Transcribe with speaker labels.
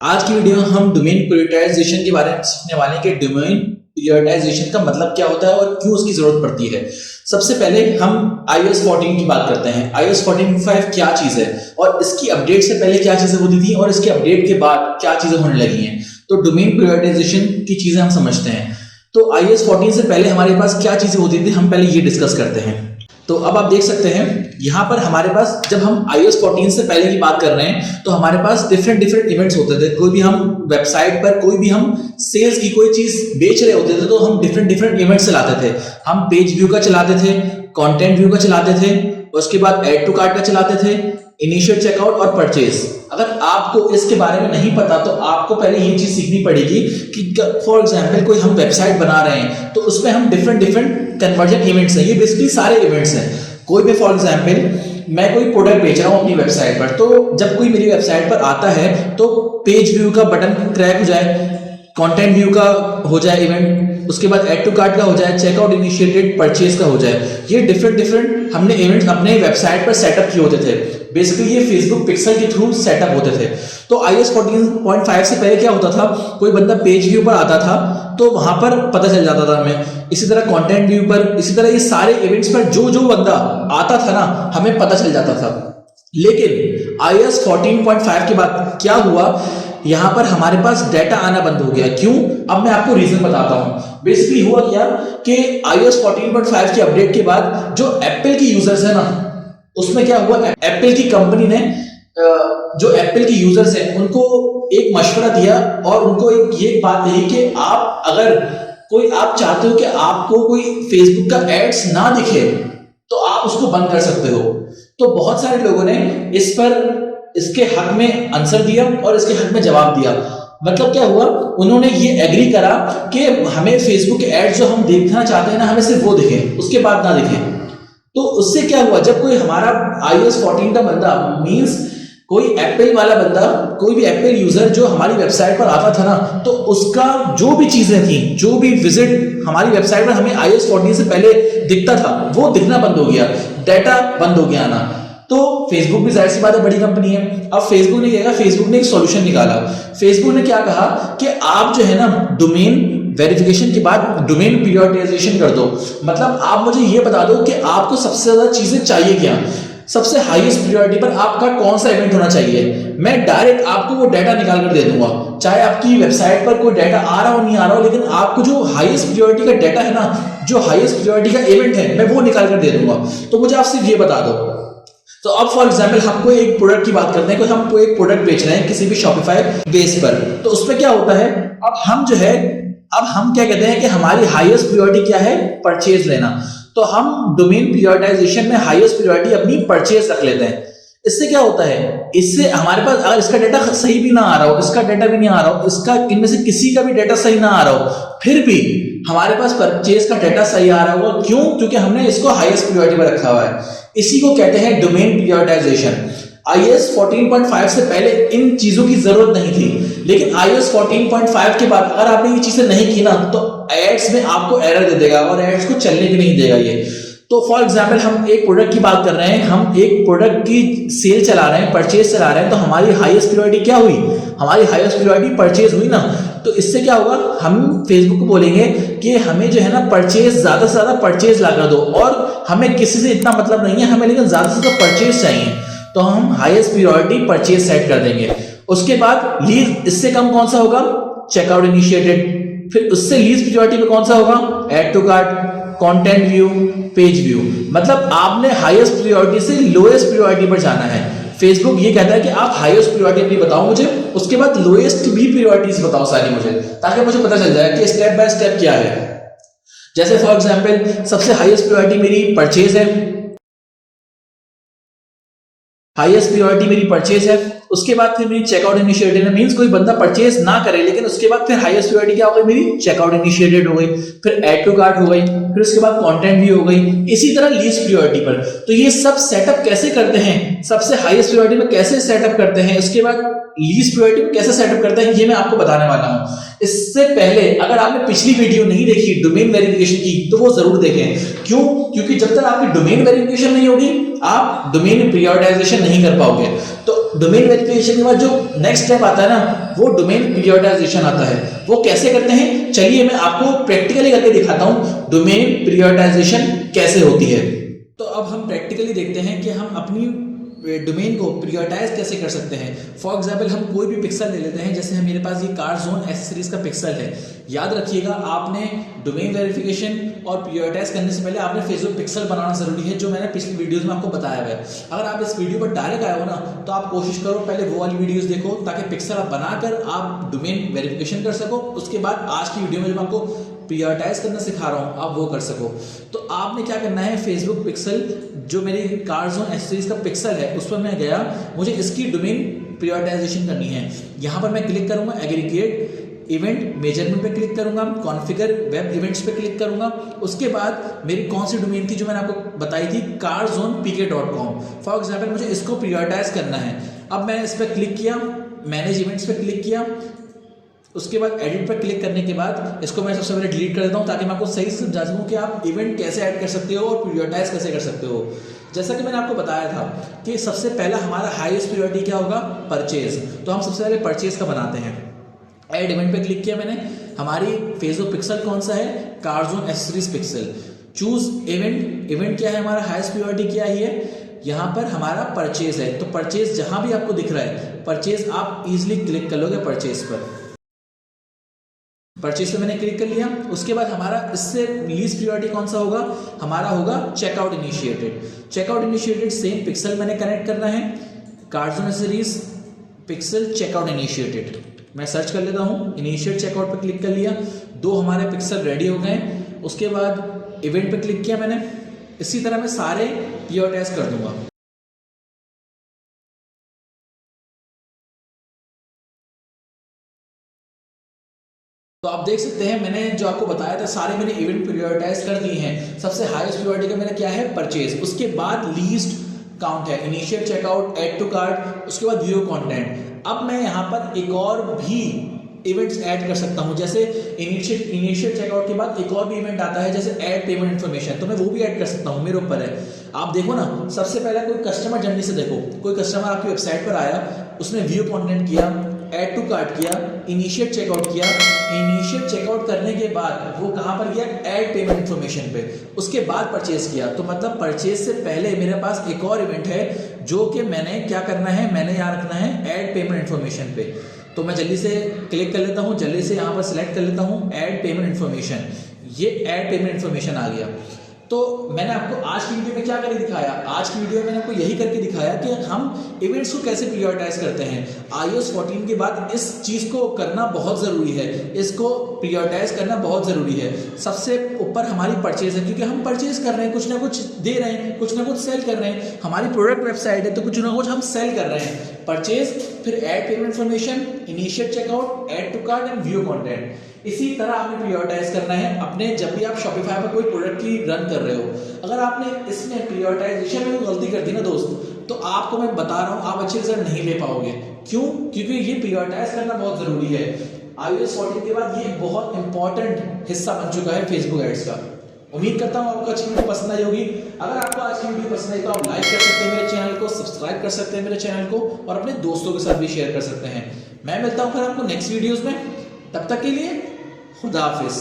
Speaker 1: आज की वीडियो में हम डोमेन प्रायोरिटाइजेशन के बारे में सीखने वाले हैं कि डोमेन प्रायोरिटाइजेशन का मतलब क्या होता है और क्यों उसकी जरूरत पड़ती है। सबसे पहले हम iOS 14 की बात करते हैं। iOS 14.5 क्या चीज है और इसकी अपडेट से पहले क्या चीजें होती थी और इसके अपडेट के बाद क्या चीजें होने लगी हैं। तो डोमेन प्रायोरिटाइजेशन की चीजें हम समझते हैं। तो iOS 14 से पहले हमारे पास क्या चीजें होती थी, हम पहले ये डिस्कस करते हैं। तो अब आप देख सकते हैं यहाँ पर हमारे पास, जब हम iOS 14 से पहले की बात कर रहे हैं तो हमारे पास डिफरेंट इवेंट्स होते थे। कोई भी हम वेबसाइट पर कोई भी हम सेल्स की कोई चीज बेच रहे होते थे तो हम डिफरेंट इवेंट्स चलाते थे। हम पेज व्यू का चलाते थे, कंटेंट व्यू का चलाते थे, उसके बाद ऐड टू कार्ट का चलाते थे, इनिशियल चेकआउट और परचेज। अगर आपको इसके बारे में नहीं पता तो आपको पहले ये चीज सीखनी पड़ेगी कि फॉर एग्जांपल कोई हम वेबसाइट बना रहे हैं तो उसमें हम डिफरेंट कन्वर्जन इवेंट्स हैं। ये बेसिकली सारे इवेंट्स हैं। कोई भी फॉर एग्जांपल मैं कोई प्रोडक्ट बेच रहा हूं अपनी वेबसाइट पर, तो जब कोई मेरी वेबसाइट पर आता है तो पेज व्यू का बटन क्रैक हो जाए, कंटेंट व्यू का हो जाए इवेंट, उसके बाद ऐड टू कार्ट का हो जाए, चेकआउट इनिशिएटेड परचेज का हो जाए। ये डिफरेंट हमने इवेंट्स अपने वेबसाइट पर सेटअप किए होते थे। बेसिकली ये फेसबुक पिक्सल के थ्रू सेटअप होते थे। तो iOS 14.5 से पहले क्या होता था, कोई बंदा पेज व्यू पर आता था तो वहां पर पता चल जाता था हमें। इसी तरह कंटेंट व्यू पर, इसी तरह ये सारे इवेंट्स पर जो बंदा आता था ना, हमें पता चल जाता था। लेकिन iOS 14.5 के बाद क्या हुआ, यहां पर हमारे पास डाटा आना बंद हो गया। क्यों? अब मैं आपको रीजन बताता हूं। बेसिकली हुआ क्या कि iOS 14.5 की अपडेट के बाद जो एप्पल की यूजर्स है ना, उसमें क्या हुआ, एप्पल की कंपनी ने जो एप्पल के यूजर्स हैं उनको एक मशवरा दिया और उनको ये बात दी कि आप अगर आप चाहते हो कि आपको कोई फेसबुक का एड्स ना दिखे तो आप उसको बंद कर सकते हो। तो बहुत सारे लोगों ने इस पर इसके हक में आंसर दिया और इसके हक में जवाब दिया। मतलब क्या हुआ, उन्होंने ये एग्री करा कि हमें फेसबुक के एड्स जो हम देखना चाहते हैं ना, हमें सिर्फ वो दिखे, उसके बाद ना दिखे। तो उससे क्या हुआ, जब कोई हमारा iOS 14 का बंदा, मींस कोई एप्पल वाला बंदा, कोई भी एप्पल यूजर जो हमारी वेबसाइट पर आता था ना, तो उसका जो भी चीजें थी, जो भी विजिट हमारी वेबसाइट पर हमें iOS 14 से पहले दिखता था वो दिखना बंद हो गया, डाटा बंद हो गया आना। तो फेसबुक भी जाहिर सी बात है बड़ी कंपनी है। अब फेसबुक ने क्या किया, फेसबुक ने एक सॉल्यूशन निकाला। फेसबुक ने क्या कहा कि आप जो है ना, डोमेन वेरिफिकेशन के बाद डोमेन प्रायोरिटाइजेशन कर दो। मतलब आप मुझे ये बता दो कि आपको सबसे ज्यादा चीजें चाहिए क्या, सबसे हाईएस्ट प्रायोरिटी पर आपका कौन सा इवेंट होना चाहिए। मैं डायरेक्ट आपको वो डाटा निकाल कर दे दूंगा, चाहे आपकी वेबसाइट पर कोई डाटा आ रहा हो नहीं आ रहा हो, लेकिन आपको जो हाईएस्ट प्रायोरिटी का डाटा है ना, जो हाईएस्ट प्रायोरिटी का इवेंट है, मैं वो निकाल कर दे दूंगा। तो मुझे आप सिर्फ ये बता दो। तो अब फॉर एग्जांपल हमको एक प्रोडक्ट की बात करते हैं, कोई हमको एक प्रोडक्ट बेच रहे हैं किसी भी शॉपिफाई बेस पर। तो उसमें क्या होता है, अब हम क्या कहते हैं कि हमारी हाईएस्ट प्रायोरिटी क्या है, परचेज लेना। तो हम डोमेन प्रायोरिटाइजेशन में हाईएस्ट प्रायोरिटी अपनी परचेज रख लेते हैं। इससे क्या होता है, इससे हमारे पास अगर इसका डाटा सही भी ना आ रहा हो, इसका डाटा भी नहीं आ रहा हो, इसका इनमें से किसी का भी डाटा सही ना आ रहा हो, फिर भी हमारे पास परचेज का डाटा सही आ रहा होगा। क्यों? क्योंकि हमने इसको हाईएस्ट प्रायोरिटी पर रखा हुआ है। इसी को कहते हैं डोमेन प्रायोरिटाइजेशन। iOS 14.5 से पहले इन चीजों की जरूरत नहीं थी, लेकिन iOS 14.5 के बाद अगर आपने ये चीजें नहीं की ना, तो एड्स में आपको एरर दे देगा और एड्स को चलने भी नहीं देगा ये। तो फॉर एग्जांपल हम एक प्रोडक्ट की बात कर रहे हैं, हम एक प्रोडक्ट की सेल चला रहे हैं, परचेज चला रहे हैं, तो हमारी हाईएस्ट प्रायोरिटी क्या हुई, हमारी हाईएस्ट प्रायोरिटी परचेज हुई ना। तो इससे क्या होगा, हम फेसबुक को बोलेंगे कि हमें जो है ना परचेज, ज्यादा से ज्यादा परचेज ला कर दो, और हमें किसी से इतना मतलब नहीं है, हमें लेकिन ज्यादा से ज्यादा परचेज चाहिए। तो हम हाईएस्ट प्रायोरिटी परचेज सेट कर देंगे। उसके बाद लीज, इससे कम कौन सा होगा, चेकआउट इनिशिएटेड। फिर उससे लीज प्रायोरिटी में कौन सा होगा, add to cart, content view, page view. मतलब आपने हाईएस्ट प्रायोरिटी से लोएस्ट प्रायोरिटी पर जाना है। फेसबुक ये कहता है कि आप हाईएस्ट प्रायोरिटी अपनी बताओ मुझे, उसके बाद लोएस्ट भी प्रायोरिटीज बताओ सारी मुझे, ताकि मुझे पता चल जाए कि स्टेप बाय स्टेप क्या है। जैसे फॉर एग्जांपल सबसे हाईएस्ट प्रायोरिटी मेरी परचेज है, हाईएस्ट प्रायोरिटी मेरी परचेज है। उसके बाद फिर मेरी चेकआउट इनिशिएटेड है, मींस कोई बंदा परचेज ना करे, लेकिन उसके बाद फिर हाईएस्ट प्रायोरिटी क्या हो गई मेरी, चेकआउट इनिशिएटेड हो गई, फिर ऐड टू कार्ट हो गई, फिर उसके बाद कंटेंट भी हो गई। इसी तरह लीस्ट प्रायोरिटी पर। तो ये सब सेटअप कैसे करते हैं, सबसे हाईएस्ट प्रायोरिटी में कैसे सेटअप करते हैं, उसके बाद लीस्ट प्रायोरिटी में कैसे सेटअप करते हैं, ये मैं आपको बताने वाला हूं। इससे पहले अगर आपने पिछली वीडियो नहीं देखी डोमेन वेरिफिकेशन की, तो वो जरूर देखें। क्यों? क्योंकि जब तक आपकी डोमेन वेरिफिकेशन नहीं होगी, आप डोमेन प्रायोरिटाइजेशन नहीं कर पाओगे। तो डोमेन वेरिफिकेशन के बाद जो नेक्स्ट स्टेप आता है ना, वो डोमेन प्रियोरिटाइजेशन आता है। वो कैसे करते हैं, चलिए मैं आपको प्रैक्टिकली करके दिखाता हूं डोमेन प्रियोरिटाइजेशन कैसे होती है। तो अब हम प्रैक्टिकली देखते हैं कि हम अपनी डोमेन को प्रियोरिटाइज कैसे कर सकते हैं। फॉर एग्जाम्पल हम कोई भी पिक्सल ले लेते हैं, जैसे मेरे पास ये कार जोन एक्सेसरीज का पिक्सल है। याद रखिएगा, आपने डोमेन वेरिफिकेशन और प्रियोरिटाइज करने से पहले आपने फेसबुक पिक्सल बनाना जरूरी है, जो मैंने पिछली वीडियोस में आपको बताया है। अगर आप इस वीडियो पर डायरेक्ट आए हो ना, तो आप कोशिश करो पहले वो वाली वीडियोस देखो, ताकि पिक्सल आप बनाकर आप डोमेन वेरिफिकेशन कर सको। उसके बाद आज की वीडियो में जब आपको प्रियोरिटाइज करना सिखा रहा हूं, आप वो कर सको। तो आपने क्या करना है, फेसबुक पिक्सल जो मेरी कार जोन एक्सेसरीज का पिक्सल है उस पर मैं गया, मुझे इसकी डोमेन प्रियोरिटाइजेशन करनी है। यहां पर मैं क्लिक करूंगा एग्रीगेट इवेंट मेजरमेंट पे क्लिक करूंगा, कॉन्फ़िगर वेब इवेंट्स पे क्लिक करूंगा। उसके बाद मेरी कौन सी डोमेन थी जो मैंने आपको बताई थी, carzonepk.com। फॉर एग्जाम्पल मुझे इसको प्रियोरिटाइज करना है। अब मैंने इस पर क्लिक किया, मैनेज इवेंट्स पे क्लिक किया, उसके बाद एडिट पर क्लिक करने के बाद इसको मैं सबसे पहले डिलीट कर देता हूं, ताकि मैं आपको सही से समझा सकूं कि आप इवेंट कैसे ऐड कर सकते हो और प्रियोरिटाइज कैसे कर सकते हो। जैसा कि मैंने आपको बताया था कि सबसे पहला हमारा हाईएस्ट प्रायोरिटी क्या होगा, परचेज। तो हम सबसे पहले परचेज का बनाते हैं। ऐड इवेंट पे क्लिक किया मैंने, हमारी फेसबुक पिक्सल कौन सा है, car zone accessories pixel. Choose event, event क्या है हमारा, हाईएस्ट प्रायोरिटी क्या है, यहाँ पर हमारा परचेज है। तो परचेज जहां भी आपको दिख रहा है, परचेज आप इजिली क्लिक कर लोगे परचेज पर। परचेज पे मैंने क्लिक कर लिया। उसके बाद हमारा इससे लीस्ट प्रायोरिटी कौन सा होगा, हमारा होगा checkout initiated. Checkout initiated same pixel मैंने कनेक्ट करना है, car zone accessories pixel checkout initiated. मैं सर्च कर लेता हूँ, इनिशिएट चेकआउट पे क्लिक कर लिया, दो हमारे पिक्सल रेडी हो गए। उसके बाद इवेंट पे क्लिक किया मैंने। इसी तरह मैं सारे प्रियोरिटाइज कर दूंगा। तो आप देख सकते हैं मैंने जो आपको बताया था सारे मैंने इवेंट प्रियोरिटाइज कर दिए हैं। सबसे हाईएस्ट प्रायोरिटी का मेरा क्या है, परचेज। उसके बाद लीस्ट काउंट है, initiate checkout, add to cart, उसके बाद व्यू कंटेंट। अब मैं यहाँ पर एक और भी इवेंट्स ऐड कर सकता हूँ, जैसे इनिशिएट चेकआउट के बाद एक और भी इवेंट आता है, जैसे ऐड पेमेंट इन्फॉर्मेशन। तो मैं वो भी ऐड कर सकता हूँ, मेरे ऊपर है। आप देखो ना, सबसे पहले कोई कस्टमर जर्नी से देखो, कोई कस्टमर आपकी वेबसाइट पर आया, उसने व्यू कंटेंट किया, ऐड टू कार्ट किया, इनिशिएट चेकआउट किया। इनिशिएट चेकआउट करने के बाद वो कहाँ पर गया, ऐड पेमेंट इन्फॉर्मेशन पे। उसके बाद परचेज किया। तो मतलब परचेज से पहले मेरे पास एक और इवेंट है, जो कि मैंने क्या करना है, मैंने यहाँ रखना है ऐड पेमेंट इन्फॉर्मेशन पे। तो मैं जल्दी से क्लिक कर लेता हूँ, जल्दी से यहाँ पर सिलेक्ट कर लेता हूँ ऐड पेमेंट इन्फॉर्मेशन। ये ऐड पेमेंट इन्फॉर्मेशन आ गया। तो मैंने आपको आज की वीडियो में क्या करके दिखाया, आज की वीडियो में मैंने आपको यही करके दिखाया कि हम इवेंट्स को कैसे प्रियोरिटाइज करते हैं। iOS 14 के बाद इस चीज़ को करना बहुत ज़रूरी है, इसको प्रियोरिटाइज करना बहुत ज़रूरी है। सबसे ऊपर हमारी परचेज है, क्योंकि हम परचेज कर रहे हैं, कुछ ना कुछ दे रहे हैं, कुछ ना कुछ सेल कर रहे हैं। हमारी प्रोडक्ट वेबसाइट है, तो कुछ ना कुछ हम सेल कर रहे हैं। परचेज, फिर add payment information, initiate checkout, add to cart and view content. इसी तरह आपने प्रियोरिटाइज करना है अपने, जब भी आप शॉपिफाई पर कोई प्रोडक्ट की रन कर रहे हो। अगर आपने इसमें प्रियोरिटाइजेशन में गलती कर दी ना दोस्त, तो आपको मैं बता रहा हूं आप अच्छे रिजल्ट नहीं ले पाओगे। क्यों? क्योंकि ये प्रियोरिटाइज करना बहुत जरूरी है। iOS 14 के बाद ये बहुत इंपॉर्टेंट हिस्सा बन चुका है फेसबुक एड्स का। उम्मीद करता हूं आपको आज की वीडियो पसंद आई होगी। अगर आपको आज की वीडियो पसंद आई तो आप लाइक कर सकते हैं मेरे चैनल को, सब्सक्राइब कर सकते हैं मेरे चैनल को, और अपने दोस्तों के साथ भी शेयर कर सकते हैं। मैं मिलता हूं फिर आपको नेक्स्ट वीडियोस में, तब तक के लिए खुदा हाफिज।